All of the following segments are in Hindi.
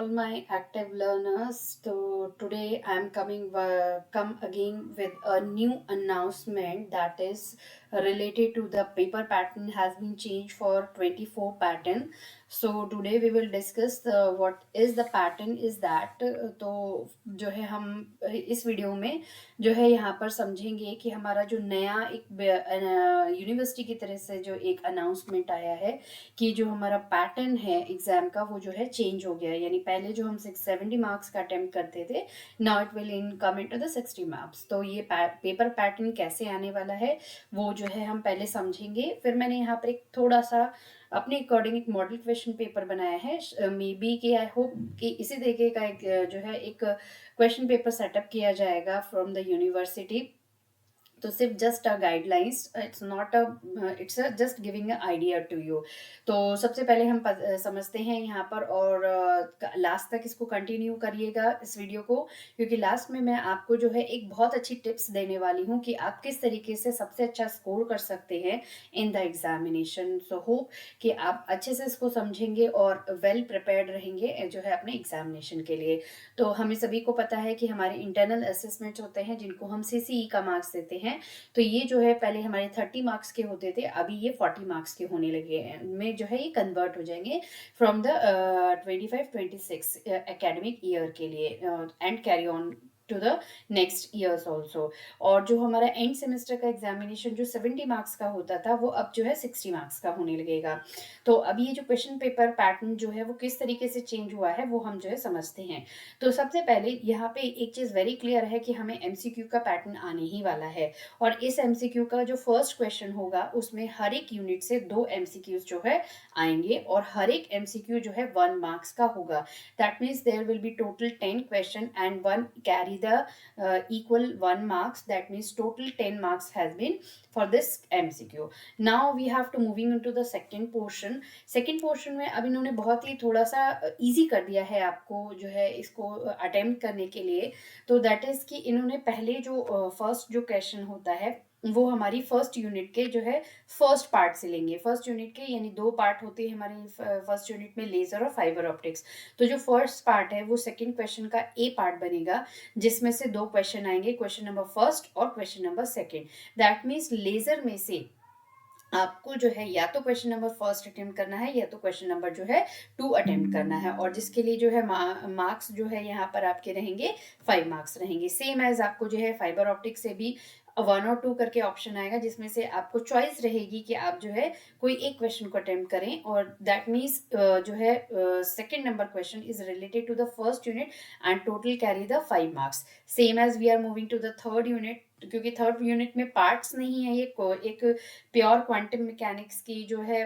all my active learners. So today I am come again with a new announcement that is related to the paper pattern has been changed for 24 pattern. So today we will discuss what is the pattern is that तो जो है हम इस वीडियो में जो है यहाँ पर समझेंगे कि हमारा जो नया एक यूनिवर्सिटी की तरफ से जो एक अनाउंसमेंट आया है कि जो हमारा पैटर्न है एग्जाम का वो जो है चेंज हो गया है। यानी पहले जो हम 670 मार्क्स का अटेम्प्ट करते थे, now it will in come into the 60 marks. तो ये पेपर पैटर्न कैसे आने वाला है वो जो है हम पहले समझेंगे। फिर मैंने यहाँ पर एक थोड़ा सा अपने अकॉर्डिंग एक मॉडल क्वेश्चन पेपर बनाया है। मे बी कि आई होप कि इसी तरीके का एक जो है एक क्वेश्चन पेपर सेटअप किया जाएगा फ्रॉम द यूनिवर्सिटी। तो सिर्फ just a guidelines, it's not a it's just giving a idea to you. तो सबसे पहले हम समझते हैं यहाँ पर, और लास्ट तक इसको कंटिन्यू करिएगा इस वीडियो को, क्योंकि लास्ट में मैं आपको जो है एक बहुत अच्छी टिप्स देने वाली हूँ कि आप किस तरीके से सबसे अच्छा स्कोर कर सकते हैं इन द एग्जामिनेशन। सो होप कि आप अच्छे से इसको समझेंगे और वेल प्रिपेयर्ड रहेंगे जो है अपने एग्जामिनेशन के लिए। तो हमें सभी को पता है कि हमारे इंटरनल असेसमेंट्स होते हैं जिनको हम सीसीई का मार्क्स देते हैं। तो ये जो है पहले हमारे 30 मार्क्स के होते थे, अभी ये 40 मार्क्स के होने लगे हैं, में जो है ये कन्वर्ट हो जाएंगे फ्रॉम द 25-26 एकेडमिक ईयर के लिए and carry on to the next years also. और जो हमारा एंड सेमेस्टर का एग्जामिनेशन जो 70 मार्क्स का होता था वो अब जो है 60 मार्क्स का होने लगेगा। तो अभी ये जो क्वेश्चन पेपर पैटर्न जो है वो किस तरीके से चेंज हुआ है वो हम जो है समझते हैं। तो सबसे पहले यहाँ पे एक चीज वेरी क्लियर है कि हमें एमसीक्यू का पैटर्न आने ही वाला है, और इस एमसीक्यू का जो फर्स्ट क्वेश्चन होगा उसमें हर एक यूनिट से 2 एमसीक्यूज जो है आएंगे, और हर एक एमसीक्यू जो है 1 मार्क्स का होगा। That means there will be total 10 question and one carry the equal 1 marks. That means total 10 marks has been for this MCQ. Now we have to moving into the second portion. Second portion में अब इन्होंने बहुत ही थोड़ा सा इजी कर दिया है आपको जो है इसको अटेम्प्ट करने के लिए। तो दैट इज कि इन्होंने पहले जो फर्स्ट जो क्वेश्चन होता है वो हमारी फर्स्ट यूनिट के जो है फर्स्ट पार्ट से लेंगे। फर्स्ट यूनिट के यानी 2 पार्ट होते हैं हमारे फर्स्ट यूनिट में, लेजर और फाइबर ऑप्टिक्स। तो जो फर्स्ट पार्ट है वो सेकंड क्वेश्चन का ए पार्ट बनेगा, जिसमें से 2 क्वेश्चन आएंगे, क्वेश्चन नंबर फर्स्ट और question number second. That means laser में से आपको जो है या तो क्वेश्चन नंबर फर्स्ट अटेम्प्ट करना है या तो क्वेश्चन नंबर जो है 2 अटेम्प्ट करना है, और जिसके लिए जो है मार्क्स जो है यहाँ पर आपके रहेंगे 5 मार्क्स रहेंगे। सेम एज आपको जो है फाइबर ऑप्टिक से भी 1 और 2 करके ऑप्शन आएगा, जिसमें से आपको चॉइस रहेगी कि आप जो है कोई एक क्वेश्चन को अटेम्प्ट करें, और दैट मीन्स जो है second number question is related to the first unit and total carry the 5 marks. Same as we are moving to the third unit, क्योंकि थर्ड यूनिट में पार्ट्स नहीं है, ये एक प्योर क्वांटम मैकेनिक्स की जो है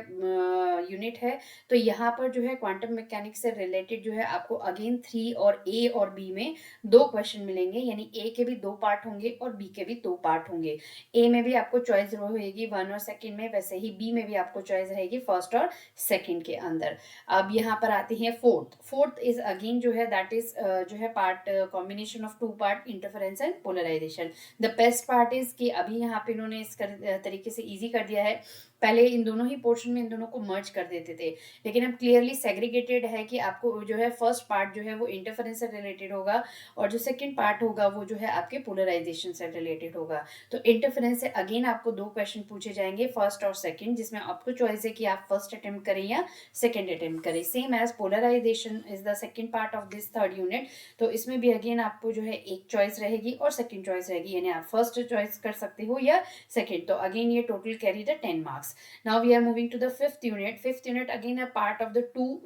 यूनिट है। तो यहाँ पर जो है क्वांटम मैकेनिक्स से रिलेटेड जो है आपको अगेन 3 और ए और बी में 2 क्वेश्चन मिलेंगे, यानी ए के भी 2 पार्ट होंगे और बी के भी 2 पार्ट होंगे। ए में भी आपको चॉइस रहेगी 1 और सेकंड में, वैसे ही बी में भी आपको चॉइस रहेगी फर्स्ट और सेकंड के अंदर। अब यहाँ पर आती है फोर्थ इज अगेन जो है दैट इज जो है part combination of 2 part interference and polarisation. The best part is कि अभी यहाँ पे इन्होंने इस तरीके से इजी कर दिया है। पहले इन दोनों ही पोर्शन में इन दोनों को मर्ज कर देते थे, लेकिन अब क्लियरली सेग्रीगेटेड है कि आपको जो है फर्स्ट पार्ट जो है वो इंटरफेरेंस से रिलेटेड होगा, और जो सेकंड पार्ट होगा वो जो है आपके पोलराइजेशन से रिलेटेड होगा। तो इंटरफेरेंस से अगेन आपको 2 क्वेश्चन पूछे जाएंगे, फर्स्ट और सेकंड, जिसमें आपको चॉइस है कि आप फर्स्ट अटेम्प्ट करें या सेकंड अटेम्प्ट करें। Same as polarisation is the second part of this third unit. तो इसमें भी अगेन आपको जो है एक चॉइस रहेगी और सेकंड चॉइस रहेगी, यानी आप फर्स्ट चॉइस कर सकते हो या सेकंड। तो अगेन ये total carry the 10 marks. Now we are moving to the fifth unit. Fifth unit again a part of the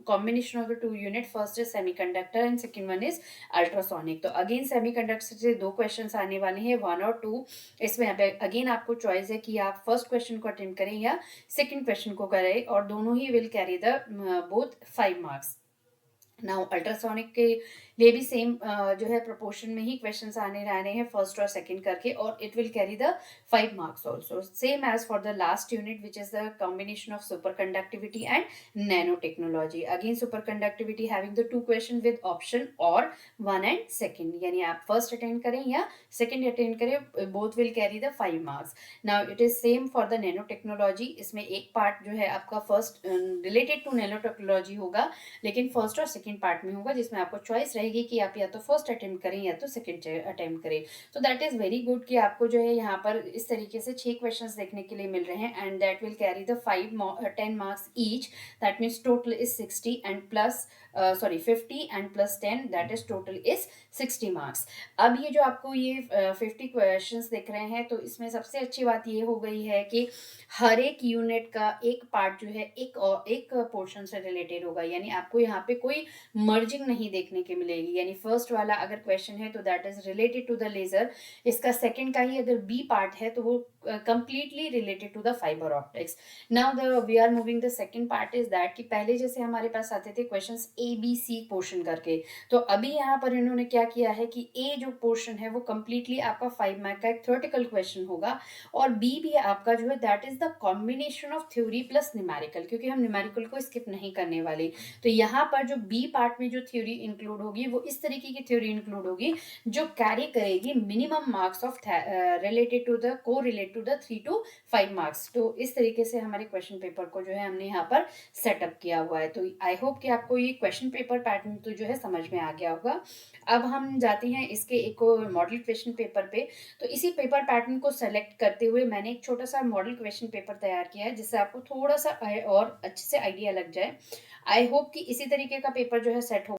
combination of the 2 unit. First is semiconductor and second one is ultrasonic. तो again semiconductor से 2 questions आने वाले हैं 1 और 2। इसमें again आपको choice है कि आप first question को attempt करें या second question को करें, और दोनों ही will carry the both 5 marks। Now ultrasonic के ये भी सेम जो है प्रोपोर्शन में ही क्वेश्चंस आने रहने हैं फर्स्ट और सेकंड करके, और it will carry the 5 marks also, same as for the last unit which is the combination of superconductivity and nanotechnology. Again superconductivity having the 2 question with option और 1 and 2, यानी आप फर्स्ट अटेंड करें या सेकंड अटेंड करें, both will carry the 5 marks। Now it is same for the nanotechnology. इसमें एक पार्ट जो है आपका first related to nanotechnology होगा, लेकिन फर्स्ट और सेकंड पार्ट में होगा, जिसमें आपको चॉइस रहेगी कि आप या तो फर्स्ट अटेम्प्ट करें या तो सेकंड अटेम्प्ट करें। तो दैट इज वेरी गुड कि आपको जो है यहाँ पर इस तरीके से 6 क्वेश्चंस देखने के लिए मिल रहे हैं, and that will carry the 10 marks each. That means total is 60 and plus 50 and plus 10, that is total is 60 marks। अब ये जो आपको ये 50 क्वेश्चंस दिख रहे हैं, तो इसमें सबसे अच्छी बात ये हो गई है कि हर एक यूनिट का एक पार्ट जो है एक पोर्शन से रिलेटेड होगा, यानी आपको यहाँ पे कोई मर्जिंग नहीं देखने के मिलेगी। यानी फर्स्ट वाला अगर क्वेश्चन है तो that is related to the laser, इसका सेकंड का ही अगर बी पार्ट है तो वो completely related to the fibre optics. Now the we are moving the second part is that कि पहले जैसे हमारे पास आते थे questions A B C portion करके, तो अभी यहाँ पर इन्होंने क्या किया है कि ए जो पोर्शन है वो कंप्लीटली आपका 5 मार्क का एक थ्योरेटिकल क्वेश्चन होगा, और बी भी आपका जो है that is the combination of theory plus numerical, क्योंकि हम न्यूमेरिकल को स्किप नहीं करने वाले। तो यहाँ पर जो बी पार्ट में जो थ्योरी इंक्लूड होगी वो इस तरीके की थ्योरी इंक्लूड होगी जो कैरी करेगी minimum marks of related to the को relate to the 3 to 5 marks। तो इस तरीके से हमारे क्वेश्चन पेपर को जो है हमने यहाँ पर सेटअप किया हुआ है। तो आई होप कि आपको ये क्वेश्चन पेपर पैटर्न तो जो है समझ में आ गया होगा। अब हम जाते हैं इसके एक मॉडल क्वेश्चन पेपर पे। तो इसी पेपर पैटर्न को सेलेक्ट करते हुए मैंने एक छोटा सा मॉडल क्वेश्चन पेपर तैयार किया है, जिससे आपको थोड़ा सा और अच्छे से आइडिया लग जाए। आई होप कि इसी तरीके का पेपर जो है सेट हो।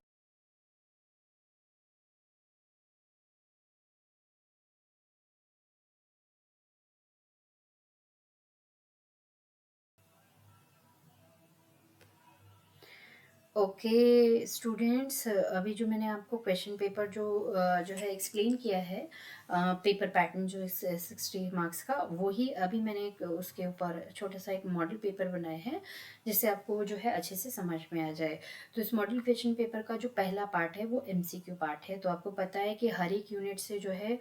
ओके स्टूडेंट्स, अभी जो मैंने आपको क्वेश्चन पेपर जो है एक्सप्लेन किया है, पेपर पैटर्न जो इस 60 मार्क्स का, वही अभी मैंने उसके ऊपर छोटा सा एक मॉडल पेपर बनाया है, जिससे आपको वो जो है अच्छे से समझ में आ जाए। तो इस मॉडल क्वेश्चन पेपर का जो पहला पार्ट है वो एमसीक्यू पार्ट है। तो आपको पता है कि हर एक यूनिट से जो है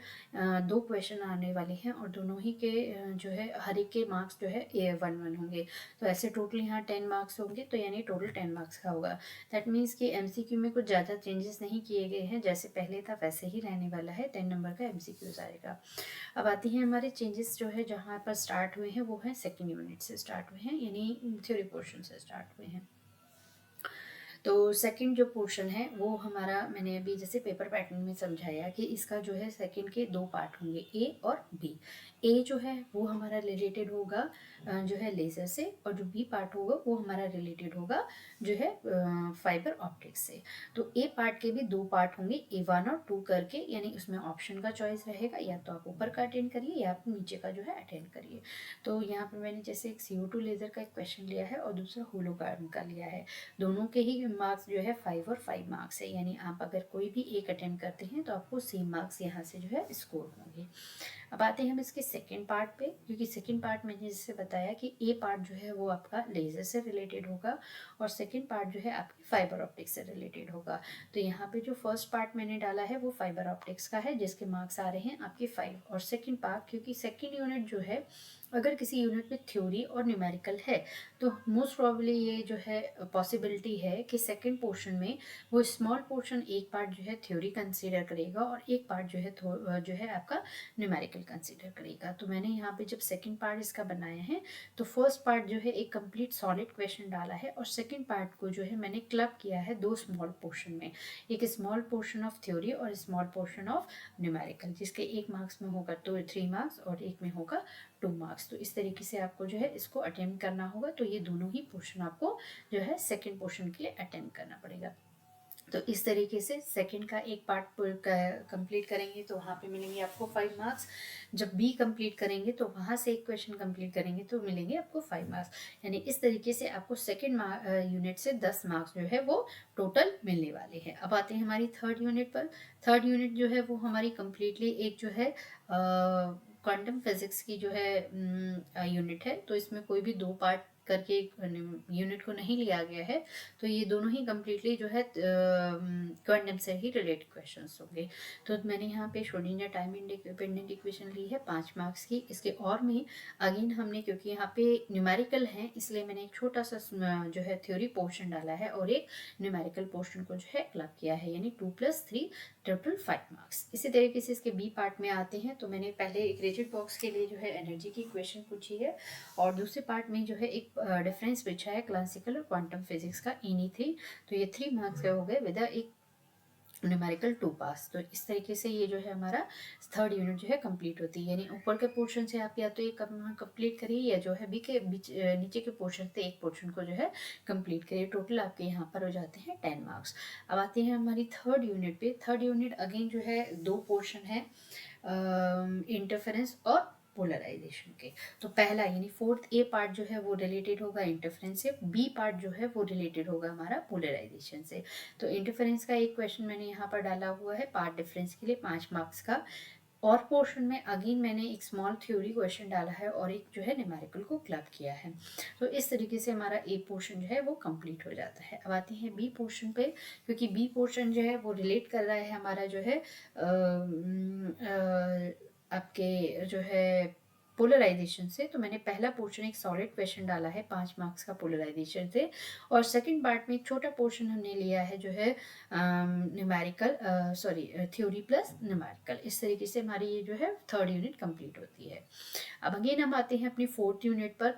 2 क्वेश्चन आने वाले हैं, और दोनों ही के जो है हर एक के मार्क्स जो है 1-1 होंगे। तो ऐसे टोटल यहाँ 10 मार्क्स होंगे, तो यानी टोटल 10 मार्क्स का होगा। दैट मीन्स कि एमसीक्यू में कुछ ज़्यादा चेंजेस नहीं किए गए हैं, जैसे पहले था वैसे ही रहने वाला है। 10 नंबर का एमसीक्यूज आएगा। अब आती हैं हमारे चेंजेस जो है जहाँ पर स्टार्ट हुए हैं, वो है सेकेंड यूनिट से स्टार्ट हुए हैं, यानी थ्योरी पोर्शन से स्टार्ट हुए हैं। तो सेकंड जो पोर्शन है वो हमारा, मैंने अभी जैसे पेपर पैटर्न में समझाया कि इसका जो है सेकंड के 2 पार्ट होंगे, ए और बी। ए जो है वो हमारा रिलेटेड होगा जो है लेज़र से, और जो बी पार्ट होगा वो हमारा रिलेटेड होगा जो है फाइबर ऑप्टिक्स से। तो ए पार्ट के भी 2 पार्ट होंगे, A1 और 2 करके, यानी उसमें ऑप्शन का चॉइस रहेगा, या तो आप ऊपर का अटेंड करिए या आप नीचे का जो है अटेंड करिए। तो यहाँ पर मैंने जैसे एक CO2 लेज़र का एक क्वेश्चन लिया है और दूसरा होलोकार्बन का लिया है। दोनों के ही मार्क्स जो है 5 और 5 मार्क्स है, यानी आप अगर कोई भी एक अटेम्प्ट करते हैं तो आपको सेम मार्क्स यहाँ से जो है स्कोर होंगे। अब आते हैं हम इसके सेकंड पार्ट पे, क्योंकि सेकंड पार्ट मैंने जैसे बताया कि ए पार्ट जो है वो आपका लेज़र से रिलेटेड होगा, और सेकंड पार्ट जो है आपकी फाइबर ऑप्टिक्स से रिलेटेड होगा। तो यहाँ पे जो फर्स्ट पार्ट मैंने डाला है वो फाइबर ऑप्टिक्स का है, जिसके मार्क्स आ रहे हैं आपके 5, और सेकंड पार्ट, क्योंकि सेकंड यूनिट जो है अगर किसी यूनिट में थ्योरी और न्यूमेरिकल है, तो मोस्ट प्रॉब्ली ये जो है पॉसिबिलिटी है कि सेकंड पोर्शन में वो स्मॉल पोर्शन एक पार्ट जो है थ्योरी कंसीडर करेगा, और एक पार्ट जो है आपका न्यूमेरिकल कंसीडर करेगा। तो मैंने यहाँ पे जब सेकंड पार्ट इसका बनाया है, तो फर्स्ट पार्ट जो है एक कंप्लीट सॉलिड क्वेश्चन डाला है, और सेकंड पार्ट को जो है मैंने क्लब किया है 2 स्मॉल पोर्शन में, एक स्मॉल पोर्शन ऑफ थ्योरी और स्मॉल पोर्शन ऑफ न्यूमेरिकल, जिसके एक मार्क्स में होगा तो 3 मार्क्स और एक में होगा 2 मार्क्स। तो इस तरीके से आपको जो है इसको अटेम्प्ट करना होगा। तो ये दोनों ही पोर्शन आपको जो है सेकंड पोर्शन के लिए अटेम्प्ट करना पड़ेगा। तो इस तरीके से सेकंड का एक पार्ट कंप्लीट करेंगे तो वहाँ पे मिलेंगे आपको 5 मार्क्स। जब बी कंप्लीट करेंगे तो वहाँ से एक क्वेश्चन कंप्लीट करेंगे तो मिलेंगे आपको 5 मार्क्स। यानी इस तरीके से आपको सेकंड यूनिट से 10 मार्क्स जो है वो टोटल मिलने वाले हैं। अब आते हैं हमारी थर्ड यूनिट पर। थर्ड यूनिट जो है वो हमारी कम्प्लीटली एक जो है क्वांटम फिजिक्स की जो है यूनिट है। तो इसमें कोई भी 2 पार्ट करके यूनिट को नहीं लिया गया है, तो ये दोनों ही कम्प्लीटली जो है क्वांटम से ही रिलेटेड क्वेश्चंस होंगे। तो मैंने यहाँ पे श्रोडिंगर टाइम इंडिपेंडेंट इक्वेशन ली है 5 मार्क्स की। इसके और में अगेन हमने, क्योंकि यहाँ पे न्यूमेरिकल है, इसलिए मैंने एक छोटा सा जो है थ्योरी पोर्शन डाला है और एक न्यूमेरिकल पोर्शन को जो है क्लब किया है, यानी 2+3 टोटल 5 मार्क्स। इसी तरीके से इसके बी पार्ट में आते हैं, तो मैंने पहले एक रिजिड बॉक्स के लिए जो है एनर्जी की इक्वेशन पूछी है और दूसरे पार्ट में जो है एक डिफरेंस पूछा है क्लासिकल और क्वांटम फिजिक्स का इन्हीं थी। तो ये 3 मार्क्स हो गए विद एक न्यूमेरिकल 2 पास। तो इस तरीके से ये जो है हमारा थर्ड यूनिट जो है कंप्लीट होती है, यानी ऊपर के पोर्शन से आप या तो एक कंप्लीट करिए या जो है बी के बीच नीचे के पोर्शन से एक पोर्शन को जो है कंप्लीट करिए। टोटल आपके यहाँ पर हो जाते हैं 10 मार्क्स। अब आते हैं हमारी थर्ड यूनिट पे। थर्ड यूनिट अगेन जो है 2 पोर्शन है, इंटरफेरेंस और पोलराइजेशन के। तो पहला यानी फोर्थ ए पार्ट जो है वो रिलेटेड होगा इंटरफेरेंस से, बी पार्ट जो है वो रिलेटेड होगा हमारा पोलराइजेशन से। तो इंटरफेरेंस का एक क्वेश्चन मैंने यहाँ पर डाला हुआ है पार्ट डिफरेंस के लिए 5 मार्क्स का, और पोर्शन में अगेन मैंने एक स्मॉल थ्योरी क्वेश्चन डाला है और एक जो है न्यूमेरिकल को क्लब किया है। तो इस तरीके से हमारा ए पोर्शन जो है वो कंप्लीट हो जाता है। अब आते हैं बी पोर्शन पे, क्योंकि बी पोर्शन जो है वो रिलेट कर रहा है हमारा जो है आपके जो है पोलराइजेशन से। तो मैंने पहला पोर्शन एक सॉलिड क्वेश्चन डाला है 5 मार्क्स का पोलराइजेशन से, और सेकंड पार्ट में एक छोटा पोर्शन हमने लिया है जो है न्यूमेरिकल थ्योरी प्लस न्यूमेरिकल। इस तरीके से हमारी ये जो है थर्ड यूनिट कंप्लीट होती है। अब अगेन हम आते हैं अपनी फोर्थ यूनिट पर।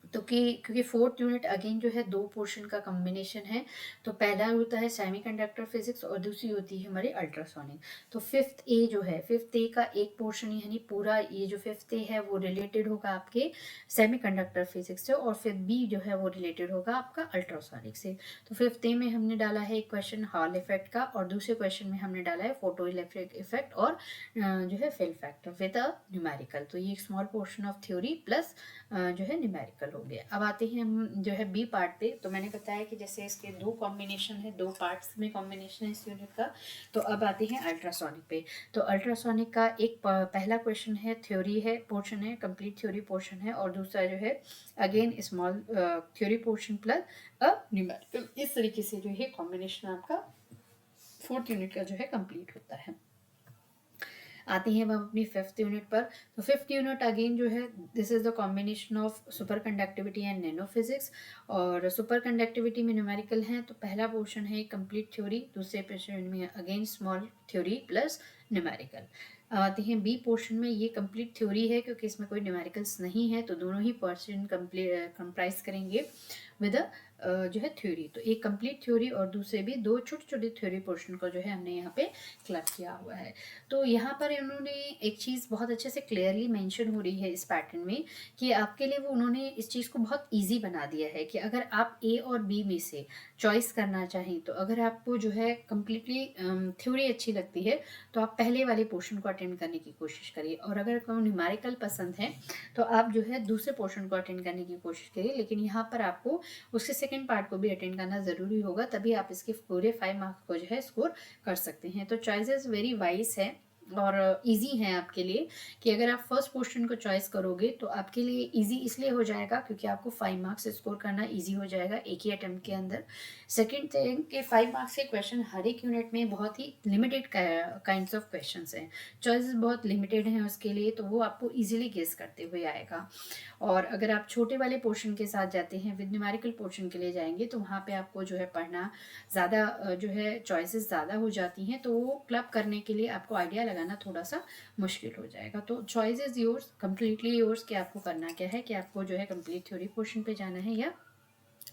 तो क्योंकि फोर्थ यूनिट अगेन जो है 2 पोर्शन का कॉम्बिनेशन है, तो पहला होता है सेमीकंडक्टर फिजिक्स और दूसरी होती है हमारी अल्ट्रासोनिक। तो फिफ्थ ए जो है, फिफ्थ ए का एक पोर्शन यानी पूरा ये जो फिफ्थ ए है वो रिलेटेड होगा आपके सेमीकंडक्टर फिजिक्स से, और फिफ्थ बी जो है वो रिलेटेड होगा आपका अल्ट्रासोनिक से। तो फिफ्थ ए में हमने डाला है एक क्वेश्चन हॉल इफेक्ट का, और दूसरे क्वेश्चन में हमने डाला है फोटो इलेक्ट्रिक इफेक्ट और जो है fill factor with a numerical. तो ये एक small portion of theory plus जो है न्यूमेरिकल हो गया। अब आते हैं हम जो है बी पार्ट पे। तो मैंने बताया कि जैसे इसके 2 कॉम्बिनेशन है, 2 पार्ट्स में कॉम्बिनेशन है इस यूनिट का। तो अब आते हैं अल्ट्रासोनिक पे। तो अल्ट्रासोनिक का एक पहला क्वेश्चन है थ्योरी है पोर्शन है, कंप्लीट थ्योरी पोर्शन है, और दूसरा जो है again small theory portion plus a numerical. इस तरीके से जो है कॉम्बिनेशन आपका फोर्थ यूनिट का जो है कंप्लीट होता है। आते हैं हम अपनी फिफ्थ यूनिट पर। तो फिफ्थ यूनिट अगेन जो है this is the combination of superconductivity and nano physics, और सुपर कंडक्टिविटी में न्यूमेरिकल है। तो पहला पोर्शन है कंप्लीट थ्योरी, दूसरे पोर्शन में again small theory plus numerical. आते हैं बी पोर्शन में, ये कंप्लीट थ्योरी है क्योंकि इसमें कोई न्यूमेरिकल्स नहीं है, तो दोनों ही पोर्शन कंप्राइज करेंगे विद जो है थ्योरी। तो एक कंप्लीट थ्योरी और दूसरे भी 2 छोटे छोटे थ्योरी पोर्शन को जो है हमने यहाँ पे क्लब किया हुआ है। तो यहाँ पर उन्होंने एक चीज़ बहुत अच्छे से क्लियरली मेंशन हो रही है इस पैटर्न में, कि आपके लिए वो उन्होंने इस चीज़ को बहुत इजी बना दिया है कि अगर आप ए और बी में से चॉइस करना चाहें, तो अगर आपको जो है कम्प्लीटली थ्योरी अच्छी लगती है तो आप पहले वाले पोर्शन को अटेंड करने की कोशिश करिए, और अगर आपको न्यूमेरिकल पसंद है तो आप जो है दूसरे पोर्शन को अटेंड करने की कोशिश करिए। लेकिन यहाँ पर आपको उसके सेकेंड पार्ट को भी अटेंड करना ज़रूरी होगा, तभी आप इसके पूरे 5 मार्क्स को जो है स्कोर कर सकते हैं। तो चॉइसेस वेरी वाइज है और इजी है आपके लिए, कि अगर आप फर्स्ट पोर्शन को चॉइस करोगे तो आपके लिए इजी इसलिए हो जाएगा क्योंकि आपको 5 मार्क्स स्कोर करना इजी हो जाएगा एक ही अटेम्प्ट के अंदर। सेकंड थिंग के 5 मार्क्स के क्वेश्चन हर एक यूनिट में बहुत ही लिमिटेड काइंड्स ऑफ क्वेश्चंस हैं, चॉइसेस बहुत लिमिटेड हैं उसके लिए, तो वो आपको इजीली गेस करते हुए आएगा। और अगर आप छोटे वाले पोर्शन के साथ जाते हैं, विद न्यूमेरिकल पोर्शन के लिए जाएंगे, तो वहाँ पे आपको जो है पढ़ना ज़्यादा जो है चॉइसेस ज़्यादा हो जाती हैं, तो वो क्लब करने के लिए आपको आइडिया लगाना थोड़ा सा मुश्किल हो जाएगा। तो choice is yours, completely yours, कि आपको करना क्या है, कि आपको जो है कंप्लीट थ्योरी पोर्शन पे जाना है या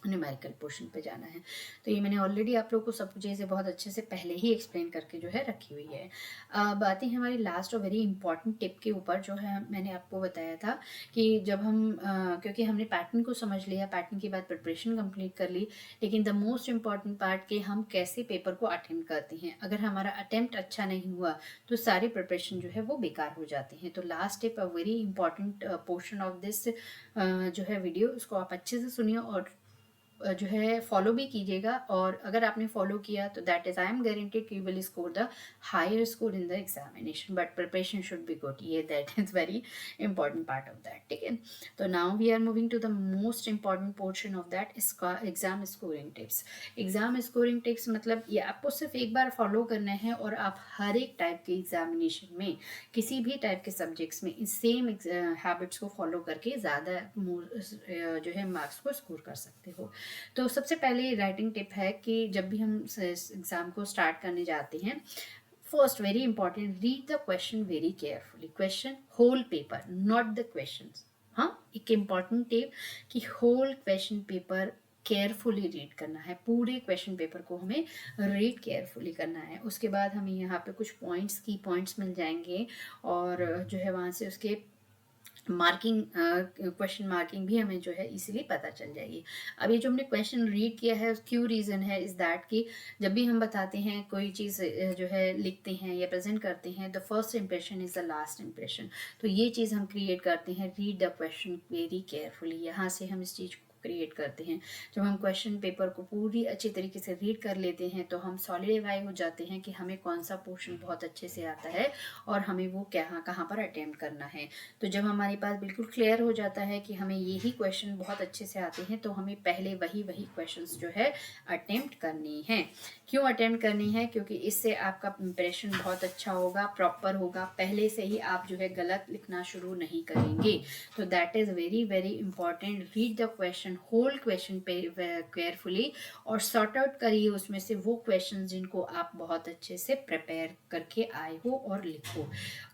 न्यूमेरिकल पोर्शन पे जाना है। तो ये मैंने ऑलरेडी आप लोग को सब चीज़ें बहुत अच्छे से पहले ही एक्सप्लेन करके जो है रखी हुई है। अब आते हैं हमारी लास्ट और वेरी इंपॉर्टेंट टिप के ऊपर, जो है मैंने आपको बताया था कि जब हम क्योंकि हमने पैटर्न को समझ लिया, पैटर्न के बाद प्रिपरेशन कंप्लीट कर ली, लेकिन द मोस्ट इम्पॉर्टेंट पार्ट कि हम कैसे पेपर को अटेम्प्ट करते हैं। अगर हमारा अटेम्प्ट अच्छा नहीं हुआ तो सारी प्रिपरेशन जो है वो बेकार हो जाती है। तो last tip, a very important portion of this जो है वीडियो, उसको आप अच्छे से सुनिए और जो है फॉलो भी कीजिएगा, और अगर आपने फॉलो किया तो that is I am guaranteed कि you will score the higher score in the examination, but preparation should be good, ये that is very important part of that, ठीक है। तो now we are moving to the most important portion of that, exam scoring tips. Exam scoring tips मतलब ये आपको सिर्फ एक बार फॉलो करना है और आप हर एक टाइप के एग्जामिनेशन में, किसी भी टाइप के सब्जेक्ट्स में इस सेम हैबिट्स को फॉलो करके ज़्यादा जो है मार्क्स को स्कोर कर सकते हो। तो सबसे पहले राइटिंग टिप है कि जब भी हम एग्ज़ाम को स्टार्ट करने जाते हैं, first very important, read the question very carefully, question whole paper, not the question. हाँ, एक इम्पॉर्टेंट टिप कि whole question paper carefully read करना है, पूरे क्वेश्चन पेपर को हमें रीड केयरफुली करना है। उसके बाद हमें यहाँ पे कुछ पॉइंट्स, की पॉइंट्स मिल जाएंगे, और जो है वहाँ से उसके मार्किंग, क्वेश्चन मार्किंग भी हमें जो है इसीलिए पता चल जाएगी। अब ये जो हमने क्वेश्चन रीड किया है, क्यों रीज़न है इज़ दैट कि जब भी हम बताते हैं कोई चीज़ जो है लिखते हैं या प्रेजेंट करते हैं, the first impression is the last impression. तो ये चीज़ हम क्रिएट करते हैं, read the question very carefully, यहाँ से हम इस चीज़ को क्रिएट करते हैं। जब हम क्वेश्चन पेपर को पूरी अच्छी तरीके से रीड कर लेते हैं तो हम सॉलिडिफाई हो जाते हैं कि हमें कौन सा पोर्शन बहुत अच्छे से आता है और हमें वो क्या कहाँ पर अटेम्प्ट करना है। तो जब हमारे पास बिल्कुल क्लियर हो जाता है कि हमें यही क्वेश्चन बहुत अच्छे से आते हैं, तो हमें पहले वही क्वेश्चंस जो है अटेम्प्ट करनी है। क्यों अटेम्प्ट करनी है? क्योंकि इससे आपका इंप्रेशन बहुत अच्छा होगा, प्रॉपर होगा, पहले से ही आप जो है गलत लिखना शुरू नहीं करेंगे। तो that is very very important, read the question, whole question पे केयरफुली, और सॉर्ट आउट करिए उसमें से वो क्वेश्चन जिनको आप बहुत अच्छे से प्रिपेयर करके आए हो और लिखो।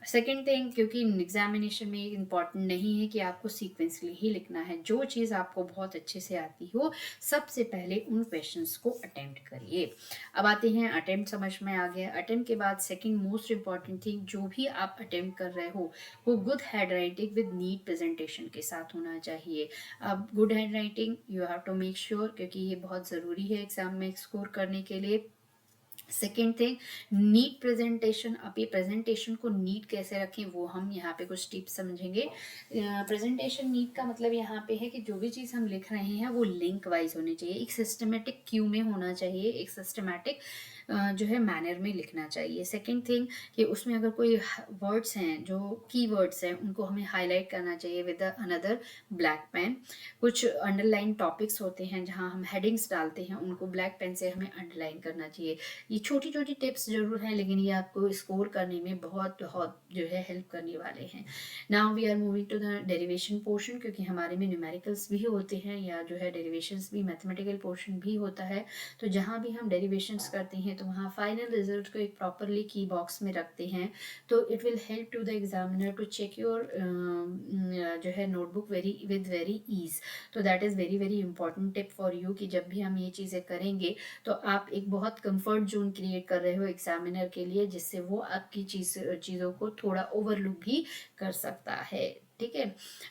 सेकेंड थिंग, क्योंकि एग्जामिनेशन में इम्पॉर्टेंट नहीं है कि आपको सीक्वेंसली ही लिखना है, जो चीज़ आपको बहुत अच्छे से आती हो सबसे पहले उन क्वेश्चंस को अटेम्प्ट करिए। अब आते हैं अटेम्प्ट, समझ में आ गया। अटेम्प्ट के बाद सेकेंड मोस्ट इंपॉर्टेंट थिंग, जो भी आप अटेम्प्ट कर रहे हो वो good handwriting with neat presentation के साथ होना चाहिए। अब good handwriting you have to make sure, क्योंकि ये बहुत ज़रूरी है एग्जाम में स्कोर करने के लिए। Second thing, neat presentation. अब ये प्रेजेंटेशन को नीट कैसे रखें वो हम यहाँ पे कुछ टिप्स समझेंगे। प्रेजेंटेशन नीट का मतलब यहाँ पे है कि जो भी चीज़ हम लिख रहे हैं वो लिंक वाइज होनी चाहिए, एक सिस्टमेटिक क्यू में होना चाहिए, एक सिस्टमेटिक जो है मैनर में लिखना चाहिए। सेकेंड थिंग कि उसमें अगर कोई वर्ड्स हैं जो की वर्ड्स हैं उनको हमें हाईलाइट करना चाहिए विद अनदर ब्लैक पेन। कुछ अंडरलाइन टॉपिक्स होते हैं जहाँ हम हेडिंग्स डालते हैं, उनको ब्लैक पेन से हमें अंडरलाइन करना चाहिए। ये छोटी छोटी टिप्स जरूर हैं, लेकिन ये आपको स्कोर करने में बहुत बहुत जो है हेल्प करने वाले हैं। Now we are moving to the derivation portion, क्योंकि हमारे में न्यूमेरिकल्स भी होते हैं या जो है डेरिवेशंस भी, मैथमेटिकल पोर्शन भी होता है। तो जहाँ भी हम डेरिवेशंस करते हैं तो वहाँ फाइनल रिजल्ट को एक प्रॉपरली की बॉक्स में रखते हैं, तो it will help to the examiner to check your जो है नोटबुक वेरी ईज। तो that is very very important tip for you कि जब भी हम ये चीज़ें करेंगे तो आप एक बहुत कंफर्ट जोन क्रिएट कर रहे हो एग्जामिनर के लिए, जिससे वो आपकी चीज़ों को थोड़ा ओवरलुक भी कर सकता है, ठीक है।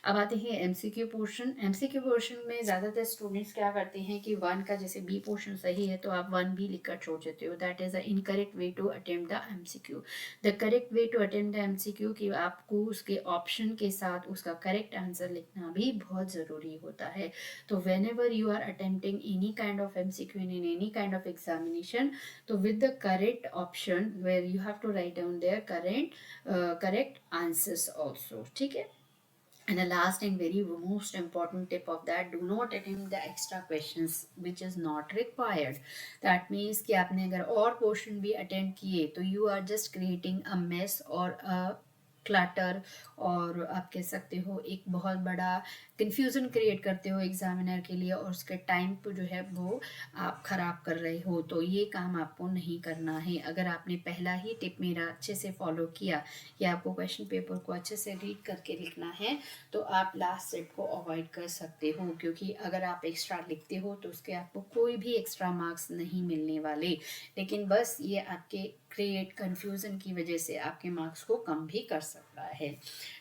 अब आते हैं एमसीक्यू पोर्शन। एमसीक्यू पोर्शन में ज़्यादातर स्टूडेंट्स क्या करते हैं कि वन का जैसे बी पोर्शन सही है तो आप वन भी लिखकर छोड़ देते हो, that is the incorrect way to attempt the MCQ. The correct way to attempt the MCQ कि आपको उसके ऑप्शन के साथ उसका करेक्ट आंसर लिखना भी बहुत ज़रूरी होता है। तो whenever you are attempting any kind of MCQ in any kind of examination, तो with the correct option where you have to write down their correct answers also, ठीक है। And the last and very most important tip of that, do not attempt the extra questions which is not required. That means कि आपने अगर और portion भी attempt किए तो you are just creating a mess or a clutter, और आप कह सकते हो एक बहुत बड़ा कन्फ्यूज़न क्रिएट करते हो एग्जामिनर के लिए, और उसके टाइम को जो है वो आप ख़राब कर रहे हो। तो ये काम आपको नहीं करना है। अगर आपने पहला ही टिप मेरा अच्छे से फॉलो किया कि आपको क्वेश्चन पेपर को अच्छे से रीड करके लिखना है, तो आप लास्ट स्टेप को अवॉइड कर सकते हो, क्योंकि अगर आप एक्स्ट्रा लिखते हो तो उसके आपको कोई भी एक्स्ट्रा मार्क्स नहीं मिलने वाले, लेकिन बस ये आपके क्रिएट कन्फ्यूज़न की वजह से आपके मार्क्स को कम भी कर सकते रहा है।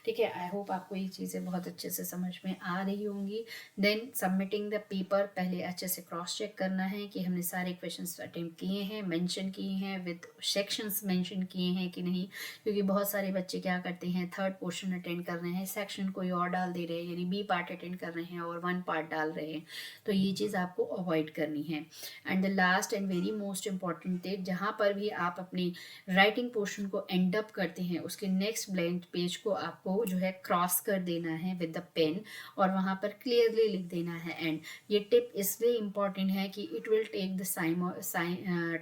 ठीक है, आई होप आपको ये चीज़ें बहुत अच्छे से समझ में आ रही होंगी। देन सबमिटिंग द पेपर, पहले अच्छे से क्रॉस चेक करना है कि हमने सारे क्वेश्चंस अटेम्प्ट किए हैं, मेंशन किए हैं, विद सेक्शंस मेंशन किए हैं कि नहीं, क्योंकि बहुत सारे बच्चे क्या करते हैं, थर्ड पोर्शन अटेंड कर रहे हैं, सेक्शन कोई और डाल दे रहे हैं, यानी बी पार्ट अटेंड कर रहे हैं और वन पार्ट डाल रहे हैं, तो ये चीज़ आपको अवॉइड करनी है। And the last and very most important thing, जहाँ पर भी आप अपनी राइटिंग पोर्शन को एंड अप करते हैं, उसके नेक्स्ट ब्लैंक पेज को आपको जो है क्रॉस कर देना है विद द पेन, और वहाँ पर क्लियरली लिख देना है एंड। ये टिप इसलिए इम्पॉर्टेंट है कि it will take the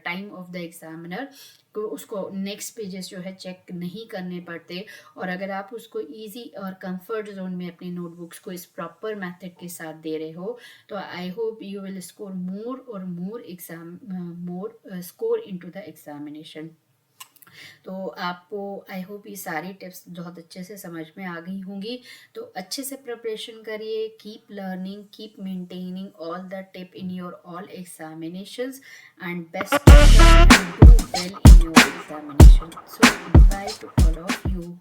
time of the examiner को, उसको नेक्स्ट पेजेस जो है चेक नहीं करने पड़ते, और अगर आप उसको इजी और कंफर्ट जोन में अपनी नोटबुक्स को इस प्रॉपर मेथड के साथ दे रहे हो, तो I hope you will score more और मोर स्कोर इनटू द एग्जामिनेशन। तो आपको आई होप ये सारी टिप्स बहुत अच्छे से समझ में आ गई होंगी। तो अच्छे से प्रिपरेशन करिए, keep learning, keep maintaining all the tip in your all examinations, and best do well in your examination. So goodbye to all of you.